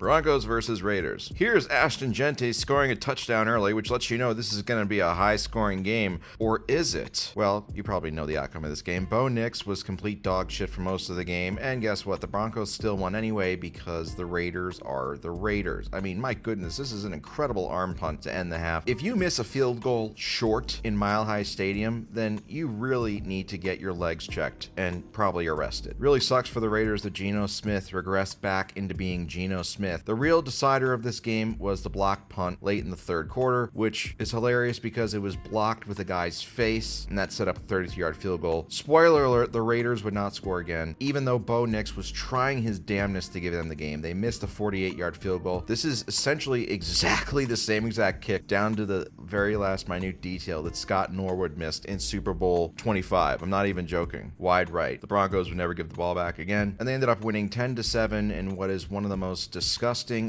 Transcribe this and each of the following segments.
Broncos versus Raiders. Here's Ashton Gente scoring a touchdown early, which lets you know this is going to be a high-scoring game. Or is it? Well, you probably know the outcome of this game. Bo Nix was complete dog shit for most of the game, and guess what? The Broncos still won anyway because the Raiders are the Raiders. I mean, my goodness, this is an incredible arm punt to end the half. If you miss a field goal short in Mile High Stadium, then you really need to get your legs checked and probably arrested. Really sucks for the Raiders that Geno Smith regressed back into being Geno Smith. The real decider of this game was the blocked punt late in the third quarter, which is hilarious because it was blocked with a guy's face, and that set up a 32-yard field goal. Spoiler alert, the Raiders would not score again, even though Bo Nix was trying his damnedest to give them the game. They missed a 48-yard field goal. This is essentially exactly the same exact kick down to the very last minute detail that Scott Norwood missed in Super Bowl 25. I'm not even joking. Wide right. The Broncos would never give the ball back again, and they ended up winning 10-7 in what is one of the most disgusting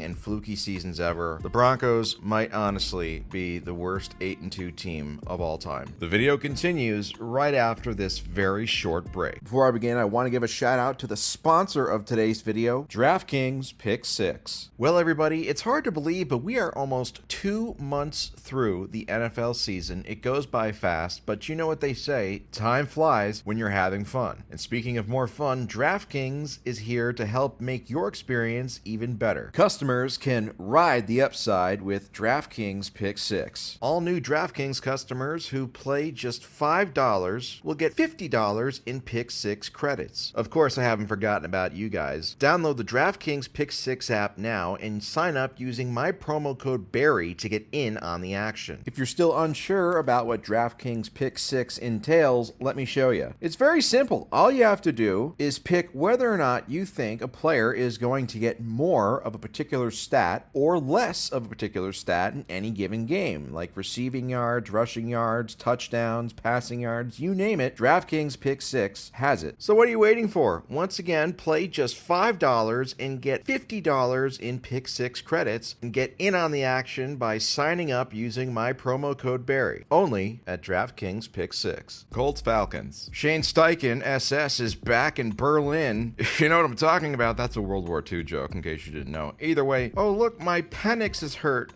and fluky seasons ever. The Broncos might honestly be the worst 8-2 team of all time. The video continues right after this very short break. Before I begin, I want to give a shout out to the sponsor of today's video, DraftKings Pick 6. Well, everybody, it's hard to believe, but we are almost 2 months through the NFL season. It goes by fast, but you know what they say, time flies when you're having fun. And speaking of more fun, DraftKings is here to help make your experience even better. Customers can ride the upside with DraftKings Pick 6. All new DraftKings customers who play just $5 will get $50 in Pick 6 credits. Of course, I haven't forgotten about you guys. Download the DraftKings Pick 6 app now and sign up using my promo code BARRY to get in on the action. If you're still unsure about what DraftKings Pick 6 entails, let me show you. It's very simple. All you have to do is pick whether or not you think a player is going to get more of a particular stat or less of a particular stat in any given game, like receiving yards, rushing yards, touchdowns, passing yards, you name it. DraftKings Pick 6 has it. So what are you waiting for? Once again, play just $5 and get $50 in Pick 6 credits and get in on the action by signing up using my promo code BARRY. Only at DraftKings Pick 6. Colts Falcons. Shane Steichen, SS, is back in Berlin. If you know what I'm talking about, that's a World War II joke, in case you didn't know. Either way, oh look, my Penix is hurt.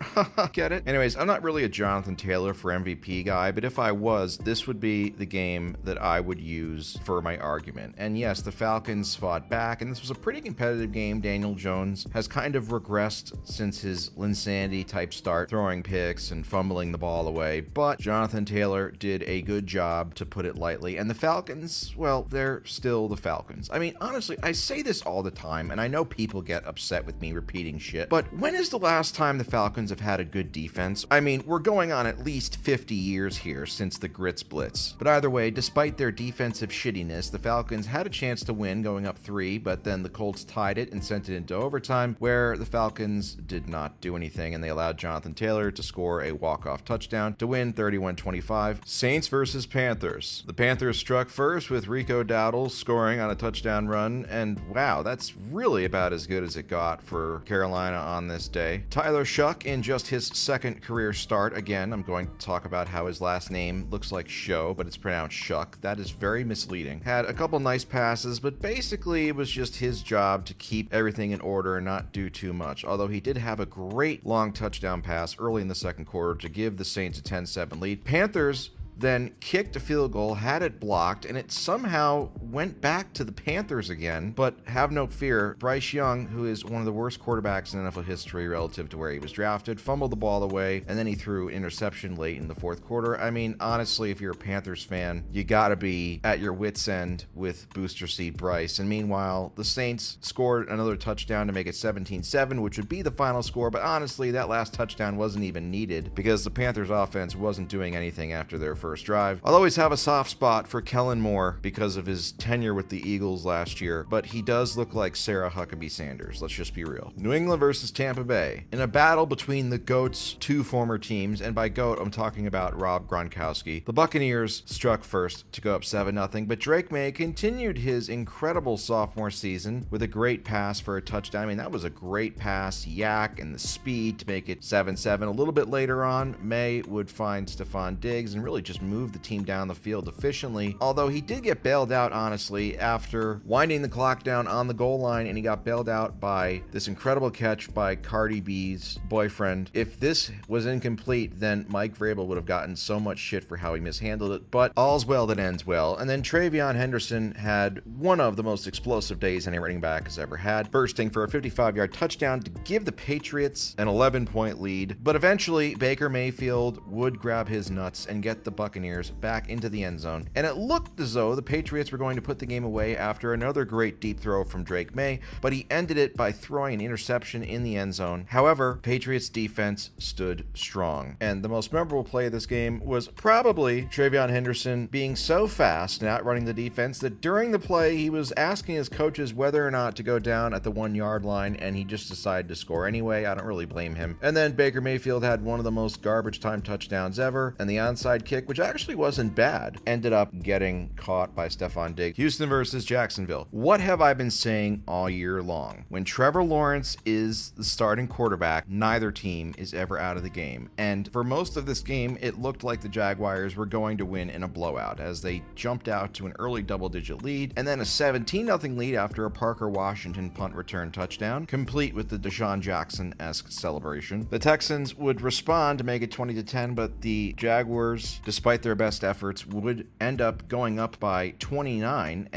Get it? Anyways, I'm not really a Jonathan Taylor for MVP guy, but if I was, this would be the game that I would use for my argument. And yes, the Falcons fought back, and this was a pretty competitive game. Daniel Jones has kind of regressed since his Linsanity type start, throwing picks and fumbling the ball away, but Jonathan Taylor did a good job, to put it lightly. And the Falcons, well, they're still the Falcons. I mean, honestly, I say this all the time, and I know people get upset with me repeating shit, but when is the last time the Falcons have had a good defense? I mean, we're going on at least 50 years here since the Grits Blitz. But either way, despite their defensive shittiness, the Falcons had a chance to win going up 3, but then the Colts tied it and sent it into overtime, where the Falcons did not do anything, and they allowed Jonathan Taylor to score a walk-off touchdown to win 31-25. Saints versus Panthers. The Panthers struck first with Rico Dowdle scoring on a touchdown run, and wow, that's really about as good as it got for Carolina on this day. Tyler Shuck, in just his second career start, again, I'm going to talk about how his last name looks like show, but it's pronounced Shuck. That is very misleading. Had a couple nice passes, but basically it was just his job to keep everything in order and not do too much, although he did have a great long touchdown pass early in the second quarter to give the Saints a 10-7 lead. Panthers then kicked a field goal, had it blocked, and it somehow went back to the Panthers again. But have no fear, Bryce Young, who is one of the worst quarterbacks in NFL history relative to where he was drafted, fumbled the ball away, and then he threw an interception late in the fourth quarter. I mean, honestly, if you're a Panthers fan, you gotta be at your wit's end with booster seat Bryce. And meanwhile, the Saints scored another touchdown to make it 17-7, which would be the final score, but honestly, that last touchdown wasn't even needed because the Panthers offense wasn't doing anything after their first drive. I'll always have a soft spot for Kellen Moore because of his tenure with the Eagles last year, but he does look like Sarah Huckabee Sanders. Let's just be real. New England versus Tampa Bay. In a battle between the GOAT's two former teams, and by GOAT, I'm talking about Rob Gronkowski, the Buccaneers struck first to go up 7-0, but Drake May continued his incredible sophomore season with a great pass for a touchdown. I mean, that was a great pass, yak, and the speed to make it 7-7. A little bit later on, May would find Stephon Diggs and really just just move the team down the field efficiently, although he did get bailed out, honestly, after winding the clock down on the goal line, and he got bailed out by this incredible catch by Cardi B's boyfriend. If this was incomplete, then Mike Vrabel would have gotten so much shit for how he mishandled it, but all's well that ends well. And then Travion Henderson had one of the most explosive days any running back has ever had, bursting for a 55-yard touchdown to give the Patriots an 11-point lead. But eventually, Baker Mayfield would grab his nuts and get the Buccaneers back into the end zone. And it looked as though the Patriots were going to put the game away after another great deep throw from Drake May, but he ended it by throwing an interception in the end zone. However, Patriots defense stood strong. And the most memorable play of this game was probably Travion Henderson being so fast and outrunning the defense that during the play, he was asking his coaches whether or not to go down at the 1-yard line, and he just decided to score anyway. I don't really blame him. And then Baker Mayfield had one of the most garbage time touchdowns ever, and the onside kick, which actually wasn't bad, ended up getting caught by Stephon Diggs. Houston versus Jacksonville. What have I been saying all year long? When Trevor Lawrence is the starting quarterback, neither team is ever out of the game. And for most of this game, it looked like the Jaguars were going to win in a blowout as they jumped out to an early double-digit lead and then a 17-0 lead after a Parker Washington punt return touchdown, complete with the Deshaun Jackson-esque celebration. The Texans would respond to make it 20-10, but the Jaguars, despite their best efforts, would end up going up by 29,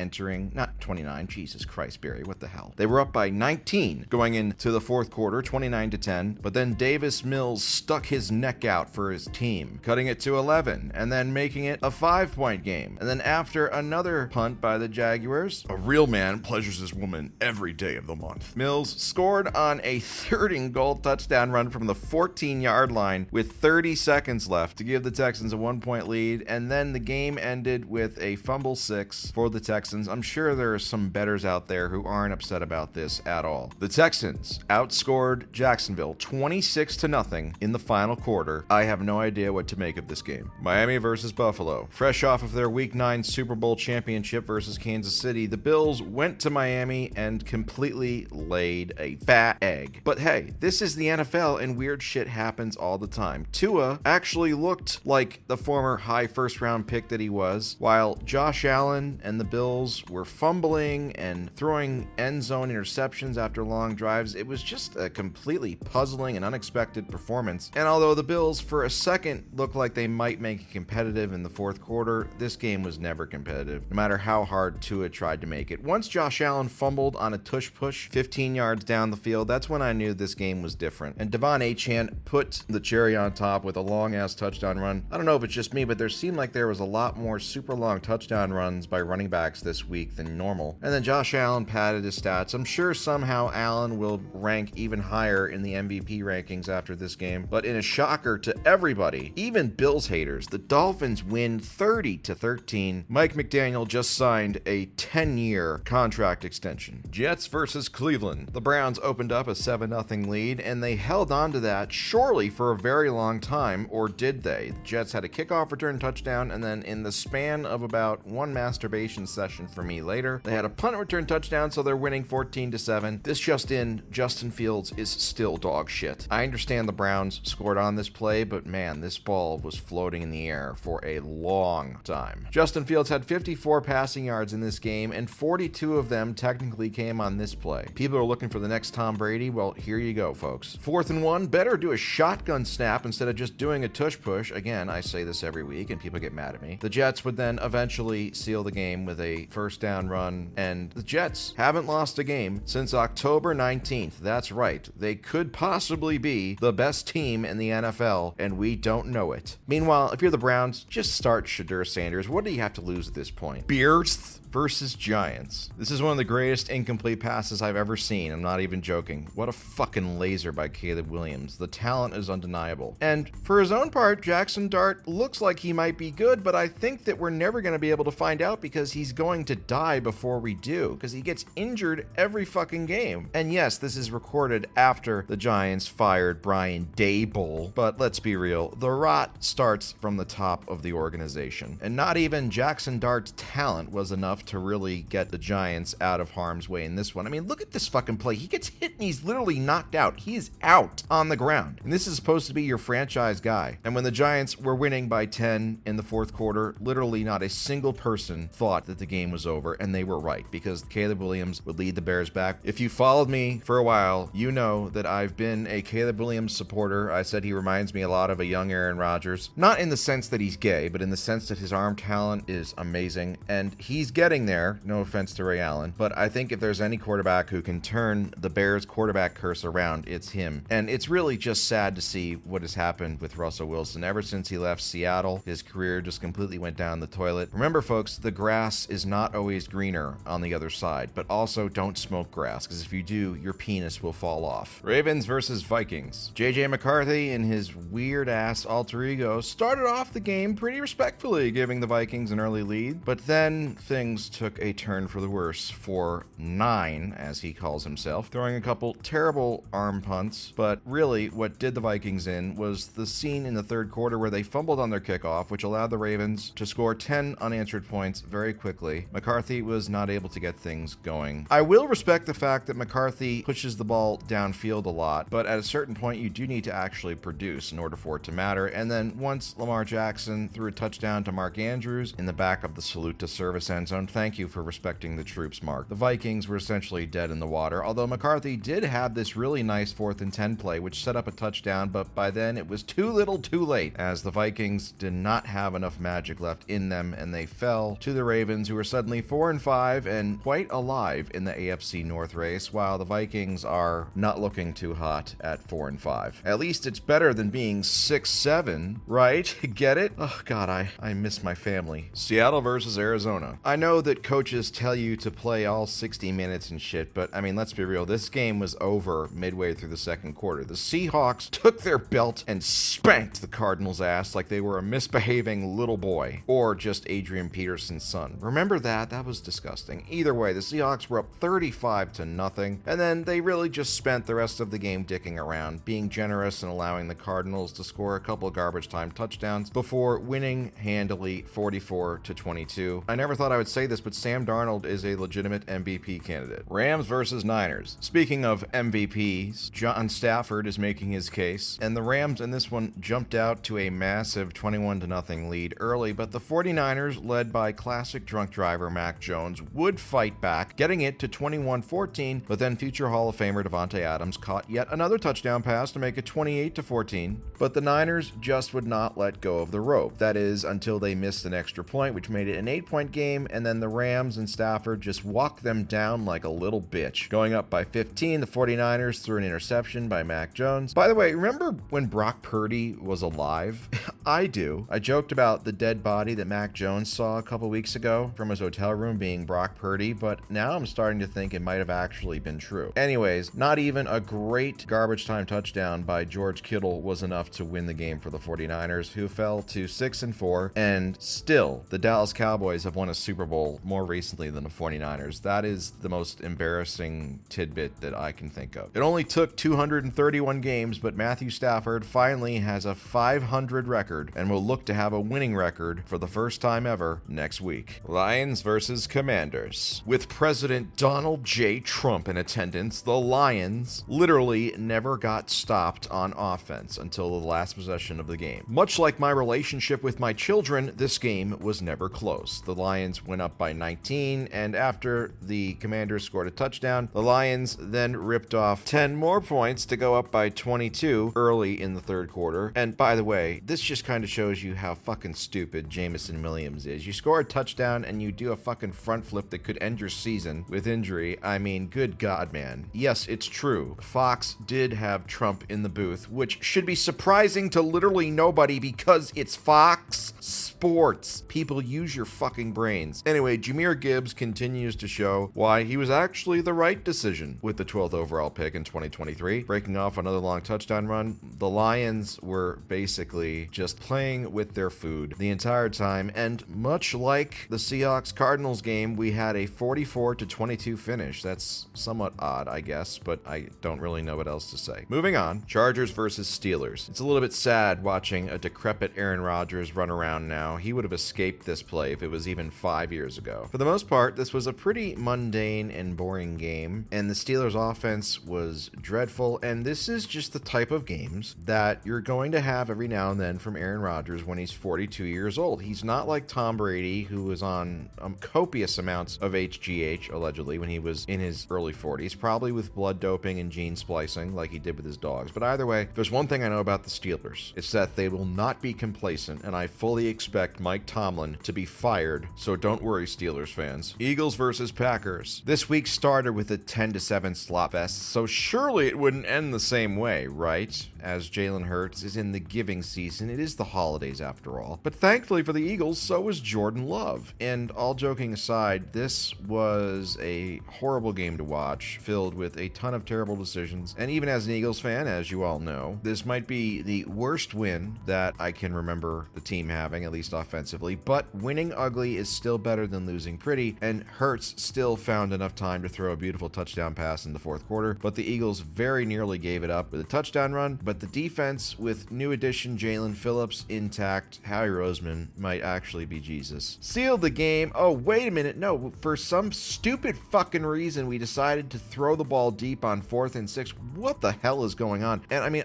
not 29, Jesus Christ, Barry, what the hell? They were up by 19 going into the fourth quarter, 29-10, but then Davis Mills stuck his neck out for his team, cutting it to 11, and then making it a 5-point game. And then after another punt by the Jaguars, a real man pleasures his woman every day of the month, Mills scored on a 3rd-and-goal touchdown run from the 14-yard line with 30 seconds left to give the Texans a 1-point lead, and then the game ended with a fumble 6 for the Texans. I'm sure there are some bettors out there who aren't upset about this at all. The Texans outscored Jacksonville 26-0 in the final quarter. I have no idea what to make of this game. Miami versus Buffalo. Fresh off of their Week 9 Super Bowl championship versus Kansas City, the Bills went to Miami and completely laid a fat egg. But hey, this is the NFL and weird shit happens all the time. Tua actually looked like the former high first-round pick that he was, while Josh Allen and the Bills were fumbling and throwing end zone interceptions after long drives. It was just a completely puzzling and unexpected performance. And although the Bills for a second looked like they might make it competitive in the fourth quarter, this game was never competitive, no matter how hard Tua tried to make it. Once Josh Allen fumbled on a tush push 15 yards down the field, that's when I knew this game was different. And Devon Achane put the cherry on top with a long-ass touchdown run. I don't know if it's just me, but there seemed like there was a lot more super long touchdown runs by running backs this week than normal. And then Josh Allen padded his stats. I'm sure somehow Allen will rank even higher in the MVP rankings after this game. But in a shocker to everybody, even Bills haters, the Dolphins win 30-13. Mike McDaniel just signed a 10-year contract extension. Jets versus Cleveland. The Browns opened up a 7-0 lead, and they held on to that surely for a very long time, or did they? The Jets had a kickoff return touchdown, and then in the span of about one masturbation session for me later, they had a punt return touchdown, so they're winning 14-7. This just in, Justin Fields is still dog shit. I understand the Browns scored on this play, but man, this ball was floating in the air for a long time. Justin Fields had 54 passing yards in this game, and 42 of them technically came on this play. People are looking for the next Tom Brady. Well, here you go, folks. 4th and 1, better do a shotgun snap instead of just doing a tush push. Again, I say this every week, and people get mad at me. The Jets would then eventually seal the game with a first down run, and the Jets haven't lost a game since October 19th. That's right. They could possibly be the best team in the NFL, and we don't know it. Meanwhile, if you're the Browns, just start Shadur Sanders. What do you have to lose at this point? Bears versus Giants. This is one of the greatest incomplete passes I've ever seen. I'm not even joking. What a fucking laser by Caleb Williams. The talent is undeniable. And for his own part, Jackson Dart looks like he might be good, but I think that we're never going to be able to find out because he's going to die before we do, because he gets injured every fucking game. And yes, this is recorded after the Giants fired Brian Daboll, but let's be real, the rot starts from the top of the organization. And not even Jackson Dart's talent was enough enough to really get the Giants out of harm's way in this one. I mean, look at this fucking play. He gets hit and he's literally knocked out. He is out on the ground. And this is supposed to be your franchise guy. And when the Giants were winning by 10 in the fourth quarter, literally not a single person thought that the game was over, and they were right, because Caleb Williams would lead the Bears back. If you followed me for a while, you know that I've been a Caleb Williams supporter. I said he reminds me a lot of a young Aaron Rodgers. Not in the sense that he's gay, but in the sense that his arm talent is amazing, and he's getting there. No offense to Ray Allen, but I think if there's any quarterback who can turn the Bears quarterback curse around, it's him. And it's really just sad to see what has happened with Russell Wilson. Ever since he left Seattle, his career just completely went down the toilet. Remember, folks, the grass is not always greener on the other side, but also don't smoke grass, because if you do, your penis will fall off. Ravens versus Vikings. JJ McCarthy and his weird-ass alter ego started off the game pretty respectfully, giving the Vikings an early lead, but then things took a turn for the worse for 9, as he calls himself, throwing a couple terrible arm punts. But really, what did the Vikings in was the scene in the third quarter where they fumbled on their kickoff, which allowed the Ravens to score 10 unanswered points very quickly. McCarthy was not able to get things going. I will respect the fact that McCarthy pushes the ball downfield a lot, but at a certain point, you do need to actually produce in order for it to matter. And then once Lamar Jackson threw a touchdown to Mark Andrews in the back of the salute to service end zone, thank you for respecting the troops, Mark. The Vikings were essentially dead in the water, although McCarthy did have this really nice 4th and 10 play, which set up a touchdown, but by then it was too little too late, as the Vikings did not have enough magic left in them, and they fell to the Ravens, who were suddenly 4-5 and quite alive in the AFC North race, while the Vikings are not looking too hot at 4-5. At least it's better than being 6-7, right? Get it? Oh god, I miss my family. Seattle versus Arizona. I know that coaches tell you to play all 60 minutes and shit, but I mean, let's be real. This game was over midway through the second quarter. The Seahawks took their belt and spanked the Cardinals' ass like they were a misbehaving little boy, or just Adrian Peterson's son. Remember that? That was disgusting. Either way, the Seahawks were up 35-0, and then they really just spent the rest of the game dicking around, being generous and allowing the Cardinals to score a couple garbage time touchdowns before winning handily 44-22. I never thought I would say this, but Sam Darnold is a legitimate MVP candidate. Rams versus Niners. Speaking of MVPs, John Stafford is making his case, and the Rams in this one jumped out to a massive 21-0 lead early, but the 49ers, led by classic drunk driver Mac Jones, would fight back, getting it to 21-14, but then future Hall of Famer Davante Adams caught yet another touchdown pass to make it 28-14, but the Niners just would not let go of the rope. That is, until they missed an extra point, which made it an 8-point game, and then the Rams and Stafford just walked them down like a little bitch. Going up by 15, the 49ers threw an interception by Mac Jones. By the way, remember when Brock Purdy was alive? I do. I joked about the dead body that Mac Jones saw a couple weeks ago from his hotel room being Brock Purdy, but now I'm starting to think it might have actually been true. Anyways, not even a great garbage time touchdown by George Kittle was enough to win the game for the 49ers, who fell to 6-4, and still, the Dallas Cowboys have won a Super Bowl more recently than the 49ers. That is the most embarrassing tidbit that I can think of. It only took 231 games, but Matthew Stafford finally has a 500 record and will look to have a winning record for the first time ever next week. Lions versus Commanders. With President Donald J. Trump in attendance, the Lions literally never got stopped on offense until the last possession of the game. Much like my relationship with my children, this game was never close. The Lions went up by 19, and after the Commanders scored a touchdown, the Lions then ripped off 10 more points to go up by 22 early in the third quarter. And by the way, this just kind of shows you how fucking stupid Jameson Williams is. You score a touchdown and you do a fucking front flip that could end your season with injury. I mean, good God, man. Yes, it's true. Fox did have Trump in the booth, which should be surprising to literally nobody because it's Fox Sports. People, use your fucking brains. Anyway, Jahmyr Gibbs continues to show why he was actually the right decision with the 12th overall pick in 2023. Breaking off another long touchdown run, the Lions were basically just playing with their food the entire time, and much like the Seahawks-Cardinals game, we had a 44-22 finish. That's somewhat odd, I guess, but I don't really know what else to say. Moving on, Chargers versus Steelers. It's a little bit sad watching a decrepit Aaron Rodgers run around now. He would have escaped this play if it was even 5 years years ago. For the most part, this was a pretty mundane and boring game, and the Steelers' offense was dreadful, and this is just the type of games that you're going to have every now and then from Aaron Rodgers when he's 42 years old. He's not like Tom Brady, who was on copious amounts of HGH, allegedly, when he was in his early 40s, probably with blood doping and gene splicing like he did with his dogs. But either way, there's one thing I know about the Steelers. It's that they will not be complacent, and I fully expect Mike Tomlin to be fired, so don't worry, Steelers fans. Eagles versus Packers. This week started with a 10-7 slot fest, so surely it wouldn't end the same way, right? As Jalen Hurts is in the giving season. It is the holidays after all. But thankfully for the Eagles, so is Jordan Love. And all joking aside, this was a horrible game to watch, filled with a ton of terrible decisions. And even as an Eagles fan, as you all know, this might be the worst win that I can remember the team having, at least offensively. But winning ugly is still better than losing pretty, and Hurts still found enough time to throw a beautiful touchdown pass in the fourth quarter. But the Eagles very nearly gave it up with a touchdown run. But the defense, with new addition Jalen Phillips intact, Howie Roseman might actually be Jesus, sealed the game. Oh, wait a minute. No, for some stupid fucking reason, we decided to throw the ball deep on 4th and 6. What the hell is going on? And I mean,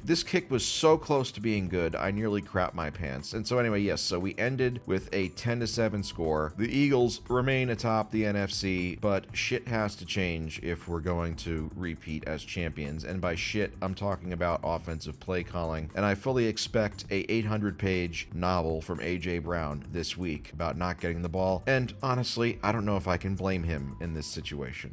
this kick was so close to being good, I nearly crapped my pants. And so anyway, yes, so we ended with a 10-7 score. The Eagles remain atop the NFC, but shit has to change if we're going to repeat as champions. And by shit, I'm talking about offensive play calling. And I fully expect a 800-page novel from A.J. Brown this week about not getting the ball. And honestly, I don't know if I can blame him in this situation.